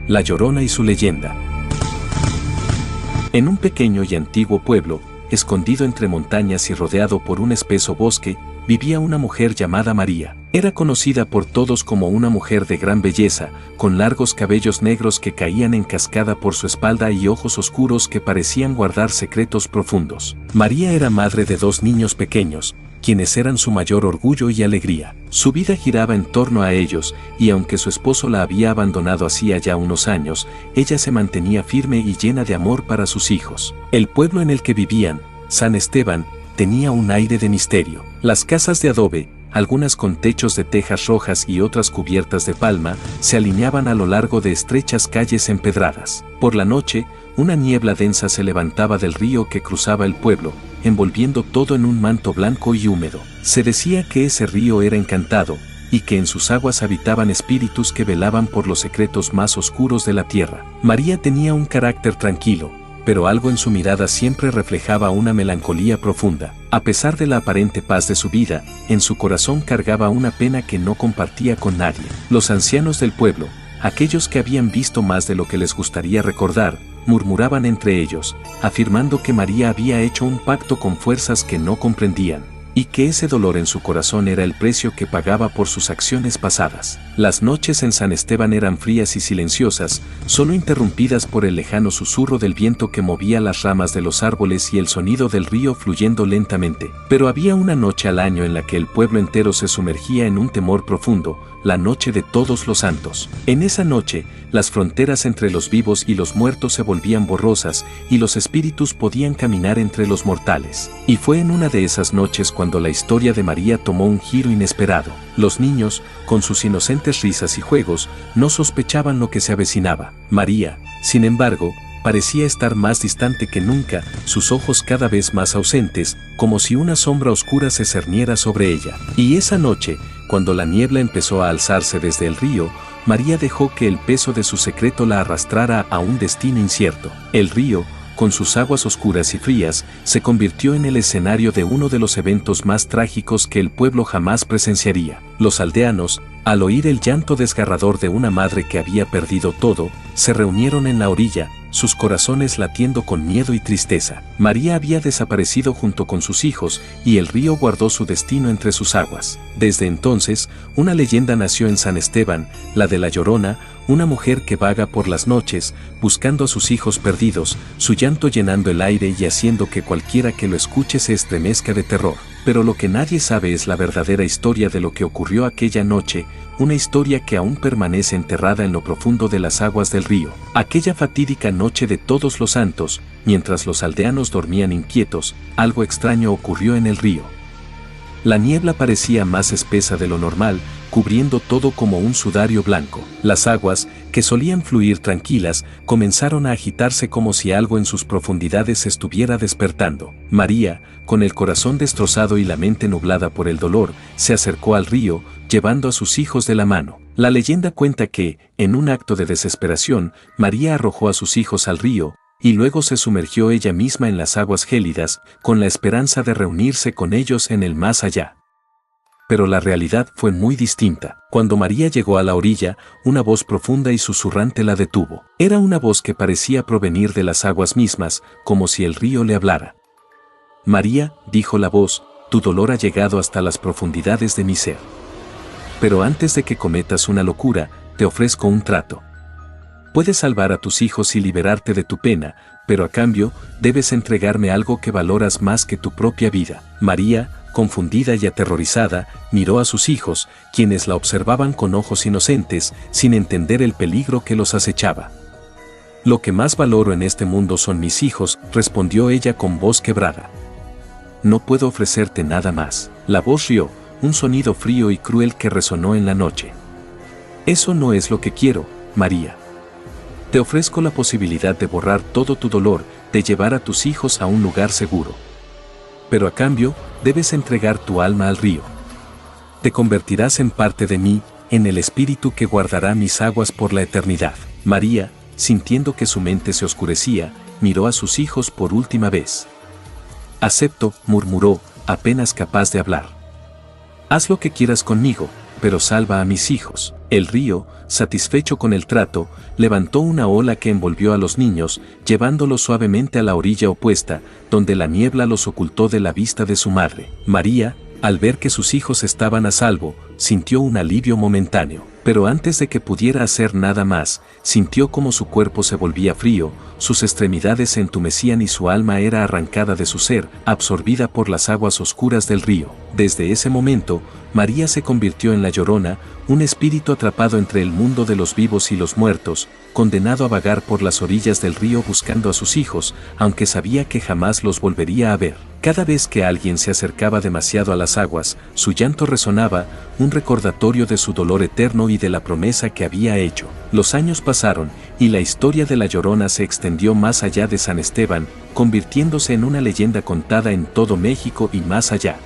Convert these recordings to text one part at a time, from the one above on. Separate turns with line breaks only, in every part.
La Llorona y su leyenda. En un pequeño y antiguo pueblo, escondido entre montañas y rodeado por un espeso bosque, vivía una mujer llamada María. Era conocida por todos como una mujer de gran belleza, con largos cabellos negros que caían en cascada por su espalda y ojos oscuros que parecían guardar secretos profundos. María era madre de 2 niños pequeños, quienes eran su mayor orgullo y alegría. Su vida giraba en torno a ellos, y aunque su esposo la había abandonado hacía ya unos años, ella se mantenía firme y llena de amor para sus hijos. El pueblo en el que vivían, San Esteban, tenía un aire de misterio. Las casas de adobe, algunas con techos de tejas rojas y otras cubiertas de palma, se alineaban a lo largo de estrechas calles empedradas. Por la noche, una niebla densa se levantaba del río que cruzaba el pueblo, envolviendo todo en un manto blanco y húmedo. Se decía que ese río era encantado, y que en sus aguas habitaban espíritus que velaban por los secretos más oscuros de la tierra. María tenía un carácter tranquilo, pero algo en su mirada siempre reflejaba una melancolía profunda. A pesar de la aparente paz de su vida, en su corazón cargaba una pena que no compartía con nadie. Los ancianos del pueblo, aquellos que habían visto más de lo que les gustaría recordar, murmuraban entre ellos, afirmando que María había hecho un pacto con fuerzas que no comprendían, y que ese dolor en su corazón era el precio que pagaba por sus acciones pasadas. Las noches en San Esteban eran frías y silenciosas, solo interrumpidas por el lejano susurro del viento que movía las ramas de los árboles y el sonido del río fluyendo lentamente. Pero había una noche al año en la que el pueblo entero se sumergía en un temor profundo, la noche de Todos los Santos. En esa noche, las fronteras entre los vivos y los muertos se volvían borrosas, y los espíritus podían caminar entre los mortales. Y fue en una de esas noches cuando la historia de María tomó un giro inesperado. Los niños, con sus inocentes risas y juegos, no sospechaban lo que se avecinaba. María, sin embargo, parecía estar más distante que nunca, sus ojos cada vez más ausentes, como si una sombra oscura se cerniera sobre ella. Y esa noche, cuando la niebla empezó a alzarse desde el río, María dejó que el peso de su secreto la arrastrara a un destino incierto. El río, con sus aguas oscuras y frías, se convirtió en el escenario de uno de los eventos más trágicos que el pueblo jamás presenciaría. Los aldeanos, al oír el llanto desgarrador de una madre que había perdido todo, se reunieron en la orilla, sus corazones latiendo con miedo y tristeza. María había desaparecido junto con sus hijos, y el río guardó su destino entre sus aguas. Desde entonces, una leyenda nació en San Esteban, la de la Llorona, una mujer que vaga por las noches, buscando a sus hijos perdidos, su llanto llenando el aire y haciendo que cualquiera que lo escuche se estremezca de terror. Pero lo que nadie sabe es la verdadera historia de lo que ocurrió aquella noche, una historia que aún permanece enterrada en lo profundo de las aguas del río. Aquella fatídica noche de Todos los Santos, mientras los aldeanos dormían inquietos, algo extraño ocurrió en el río. La niebla parecía más espesa de lo normal, cubriendo todo como un sudario blanco. Las aguas, que solían fluir tranquilas, comenzaron a agitarse como si algo en sus profundidades estuviera despertando. María, con el corazón destrozado y la mente nublada por el dolor, se acercó al río, llevando a sus hijos de la mano. La leyenda cuenta que, en un acto de desesperación, María arrojó a sus hijos al río, y luego se sumergió ella misma en las aguas gélidas, con la esperanza de reunirse con ellos en el más allá. Pero la realidad fue muy distinta. Cuando María llegó a la orilla, una voz profunda y susurrante la detuvo. Era una voz que parecía provenir de las aguas mismas, como si el río le hablara. María, dijo la voz, tu dolor ha llegado hasta las profundidades de mi ser. Pero antes de que cometas una locura, te ofrezco un trato. Puedes salvar a tus hijos y liberarte de tu pena, pero a cambio, debes entregarme algo que valoras más que tu propia vida. María, confundida y aterrorizada, miró a sus hijos, quienes la observaban con ojos inocentes, sin entender el peligro que los acechaba. Lo que más valoro en este mundo son mis hijos, respondió ella con voz quebrada. No puedo ofrecerte nada más. La voz rió, un sonido frío y cruel que resonó en la noche. Eso no es lo que quiero, María. Te ofrezco la posibilidad de borrar todo tu dolor, de llevar a tus hijos a un lugar seguro. Pero a cambio, debes entregar tu alma al río. Te convertirás en parte de mí, en el espíritu que guardará mis aguas por la eternidad. María, sintiendo que su mente se oscurecía, miró a sus hijos por última vez. Acepto, murmuró, apenas capaz de hablar. Haz lo que quieras conmigo, pero salva a mis hijos. El río, satisfecho con el trato, levantó una ola que envolvió a los niños, llevándolos suavemente a la orilla opuesta, donde la niebla los ocultó de la vista de su madre. María, al ver que sus hijos estaban a salvo, sintió un alivio momentáneo. Pero antes de que pudiera hacer nada más, sintió como su cuerpo se volvía frío, sus extremidades se entumecían y su alma era arrancada de su ser, absorbida por las aguas oscuras del río. Desde ese momento, María se convirtió en la Llorona, un espíritu atrapado entre el mundo de los vivos y los muertos, condenado a vagar por las orillas del río buscando a sus hijos, aunque sabía que jamás los volvería a ver. Cada vez que alguien se acercaba demasiado a las aguas, su llanto resonaba, un recordatorio de su dolor eterno y de la promesa que había hecho. Los años pasaron, y la historia de la Llorona se extendió más allá de San Esteban, convirtiéndose en una leyenda contada en todo México y más allá.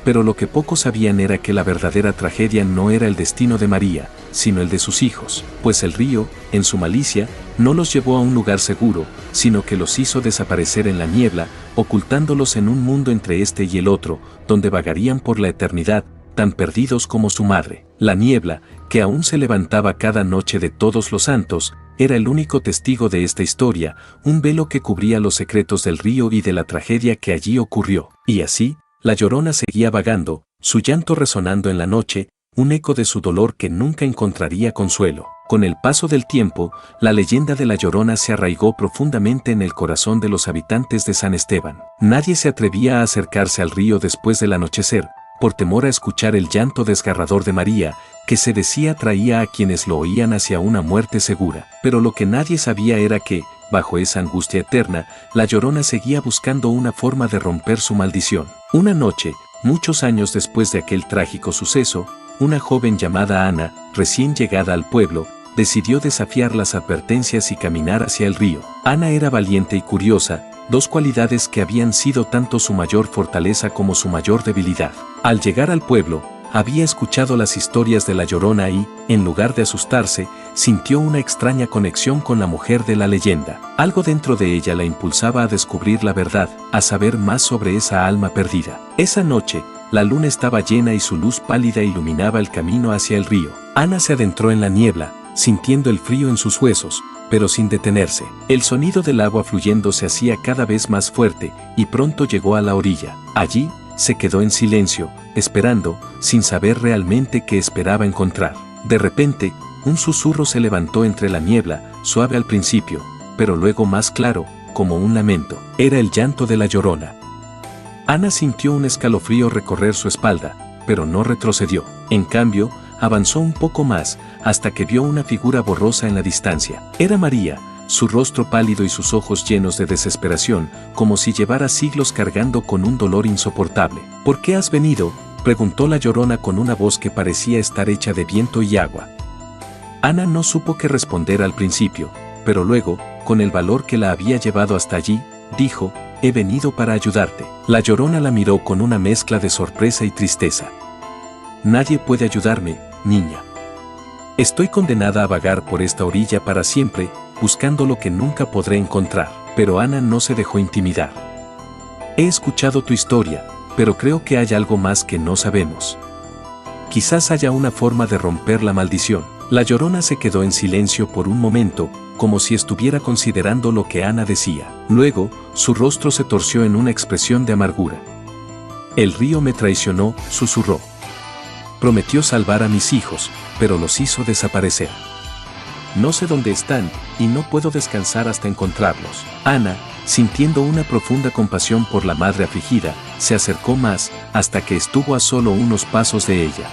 Pero lo que pocos sabían era que la verdadera tragedia no era el destino de María, sino el de sus hijos, pues el río, en su malicia, no los llevó a un lugar seguro, sino que los hizo desaparecer en la niebla, ocultándolos en un mundo entre este y el otro, donde vagarían por la eternidad, tan perdidos como su madre. La niebla, que aún se levantaba cada noche de Todos los Santos, era el único testigo de esta historia, un velo que cubría los secretos del río y de la tragedia que allí ocurrió. Y así, la Llorona seguía vagando, su llanto resonando en la noche, un eco de su dolor que nunca encontraría consuelo. Con el paso del tiempo, la leyenda de la Llorona se arraigó profundamente en el corazón de los habitantes de San Esteban. Nadie se atrevía a acercarse al río después del anochecer, por temor a escuchar el llanto desgarrador de María, que se decía traía a quienes lo oían hacia una muerte segura. Pero lo que nadie sabía era que, bajo esa angustia eterna, la Llorona seguía buscando una forma de romper su maldición. Una noche, muchos años después de aquel trágico suceso, una joven llamada Ana, recién llegada al pueblo, decidió desafiar las advertencias y caminar hacia el río. Ana era valiente y curiosa, dos cualidades que habían sido tanto su mayor fortaleza como su mayor debilidad. Al llegar al pueblo, había escuchado las historias de la Llorona y, en lugar de asustarse, sintió una extraña conexión con la mujer de la leyenda. Algo dentro de ella la impulsaba a descubrir la verdad, a saber más sobre esa alma perdida. Esa noche, la luna estaba llena y su luz pálida iluminaba el camino hacia el río. Ana se adentró en la niebla, sintiendo el frío en sus huesos, pero sin detenerse. El sonido del agua fluyendo se hacía cada vez más fuerte, y pronto llegó a la orilla. Allí, se quedó en silencio, esperando, sin saber realmente qué esperaba encontrar. De repente, un susurro se levantó entre la niebla, suave al principio, pero luego más claro, como un lamento. Era el llanto de la Llorona. Ana sintió un escalofrío recorrer su espalda, pero no retrocedió. En cambio, avanzó un poco más, hasta que vio una figura borrosa en la distancia. Era María, su rostro pálido y sus ojos llenos de desesperación, como si llevara siglos cargando con un dolor insoportable. ¿Por qué has venido?, preguntó la Llorona con una voz que parecía estar hecha de viento y agua. Ana no supo qué responder al principio, pero luego, con el valor que la había llevado hasta allí, dijo: «He venido para ayudarte». La Llorona la miró con una mezcla de sorpresa y tristeza. «Nadie puede ayudarme, niña. Estoy condenada a vagar por esta orilla para siempre, buscando lo que nunca podré encontrar». Pero Ana no se dejó intimidar. «He escuchado tu historia, pero creo que hay algo más que no sabemos. Quizás haya una forma de romper la maldición». La Llorona se quedó en silencio por un momento, como si estuviera considerando lo que Ana decía. Luego, su rostro se torció en una expresión de amargura. «El río me traicionó», susurró. «Prometió salvar a mis hijos, pero los hizo desaparecer. No sé dónde están, y no puedo descansar hasta encontrarlos». Ana, sintiendo una profunda compasión por la madre afligida, se acercó más, hasta que estuvo a solo unos pasos de ella.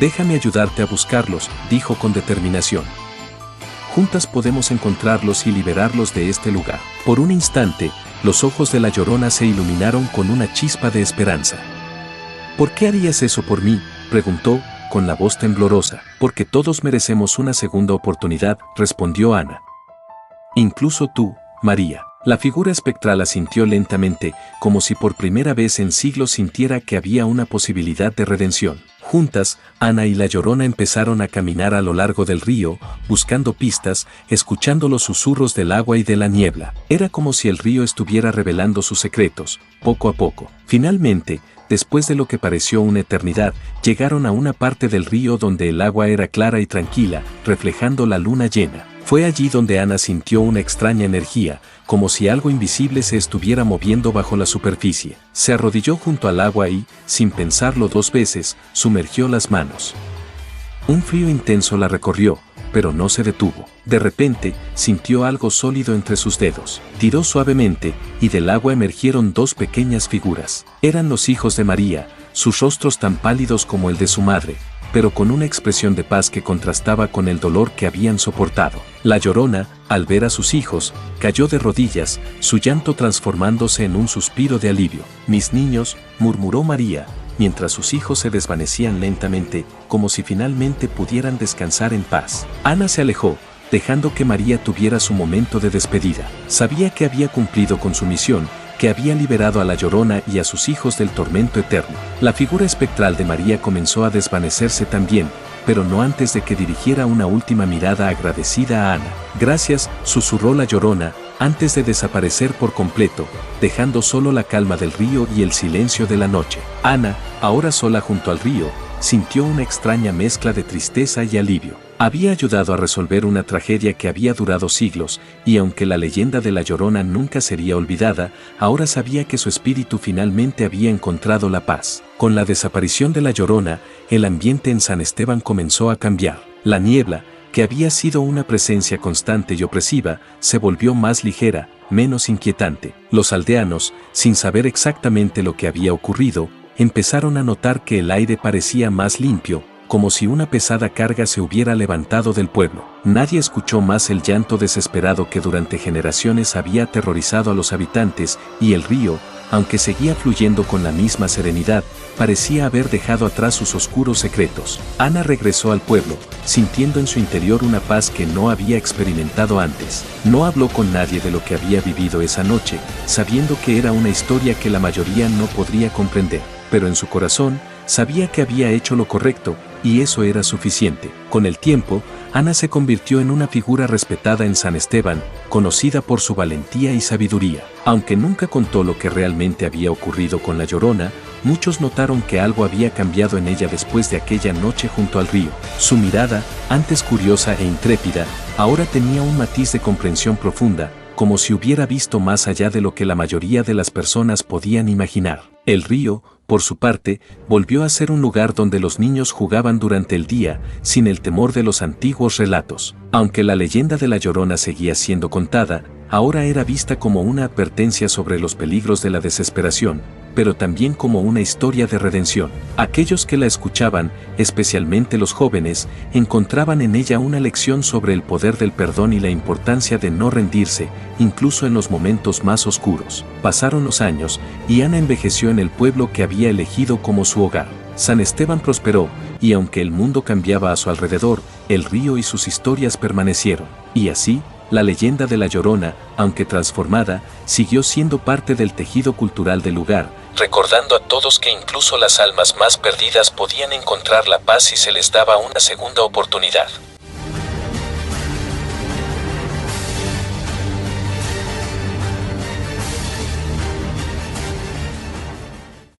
«Déjame ayudarte a buscarlos», dijo con determinación. «Juntas podemos encontrarlos y liberarlos de este lugar». Por un instante, los ojos de la Llorona se iluminaron con una chispa de esperanza. «¿Por qué harías eso por mí?», preguntó, con la voz temblorosa. «Porque todos merecemos una segunda oportunidad», respondió Ana. «Incluso tú, María». La figura espectral asintió lentamente, como si por primera vez en siglos sintiera que había una posibilidad de redención. Juntas, Ana y la Llorona empezaron a caminar a lo largo del río, buscando pistas, escuchando los susurros del agua y de la niebla. Era como si el río estuviera revelando sus secretos, poco a poco. Finalmente, después de lo que pareció una eternidad, llegaron a una parte del río donde el agua era clara y tranquila, reflejando la luna llena. Fue allí donde Ana sintió una extraña energía, como si algo invisible se estuviera moviendo bajo la superficie. Se arrodilló junto al agua y, sin pensarlo dos veces, sumergió las manos. Un frío intenso la recorrió, pero no se detuvo. De repente, sintió algo sólido entre sus dedos. Tiró suavemente, y del agua emergieron dos pequeñas figuras. Eran los hijos de María, sus rostros tan pálidos como el de su madre, pero con una expresión de paz que contrastaba con el dolor que habían soportado. La Llorona, al ver a sus hijos, cayó de rodillas, su llanto transformándose en un suspiro de alivio. «Mis niños», murmuró María, mientras sus hijos se desvanecían lentamente, como si finalmente pudieran descansar en paz. Ana se alejó, dejando que María tuviera su momento de despedida. Sabía que había cumplido con su misión, que había liberado a la Llorona y a sus hijos del tormento eterno. La figura espectral de María comenzó a desvanecerse también, pero no antes de que dirigiera una última mirada agradecida a Ana. «Gracias», susurró la Llorona, antes de desaparecer por completo, dejando solo la calma del río y el silencio de la noche. Ana, ahora sola junto al río, sintió una extraña mezcla de tristeza y alivio. Había ayudado a resolver una tragedia que había durado siglos, y aunque la leyenda de la Llorona nunca sería olvidada, ahora sabía que su espíritu finalmente había encontrado la paz. Con la desaparición de la Llorona, el ambiente en San Esteban comenzó a cambiar. La niebla, que había sido una presencia constante y opresiva, se volvió más ligera, menos inquietante. Los aldeanos, sin saber exactamente lo que había ocurrido, empezaron a notar que el aire parecía más limpio, como si una pesada carga se hubiera levantado del pueblo. Nadie escuchó más el llanto desesperado que durante generaciones había aterrorizado a los habitantes, y el río, aunque seguía fluyendo con la misma serenidad, parecía haber dejado atrás sus oscuros secretos. Ana regresó al pueblo, sintiendo en su interior una paz que no había experimentado antes. No habló con nadie de lo que había vivido esa noche, sabiendo que era una historia que la mayoría no podría comprender, pero en su corazón, sabía que había hecho lo correcto, y eso era suficiente. Con el tiempo, Ana se convirtió en una figura respetada en San Esteban, conocida por su valentía y sabiduría. Aunque nunca contó lo que realmente había ocurrido con la Llorona, muchos notaron que algo había cambiado en ella después de aquella noche junto al río. Su mirada, antes curiosa e intrépida, ahora tenía un matiz de comprensión profunda, como si hubiera visto más allá de lo que la mayoría de las personas podían imaginar. El río, por su parte, volvió a ser un lugar donde los niños jugaban durante el día, sin el temor de los antiguos relatos. Aunque la leyenda de la Llorona seguía siendo contada, ahora era vista como una advertencia sobre los peligros de la desesperación, pero también como una historia de redención. Aquellos que la escuchaban, especialmente los jóvenes, encontraban en ella una lección sobre el poder del perdón y la importancia de no rendirse, incluso en los momentos más oscuros. Pasaron los años, y Ana envejeció en el pueblo que había elegido como su hogar. San Esteban prosperó, y aunque el mundo cambiaba a su alrededor, el río y sus historias permanecieron. Y así, la leyenda de la Llorona, aunque transformada, siguió siendo parte del tejido cultural del lugar, recordando a todos que incluso las almas más perdidas podían encontrar la paz si se les daba una segunda oportunidad.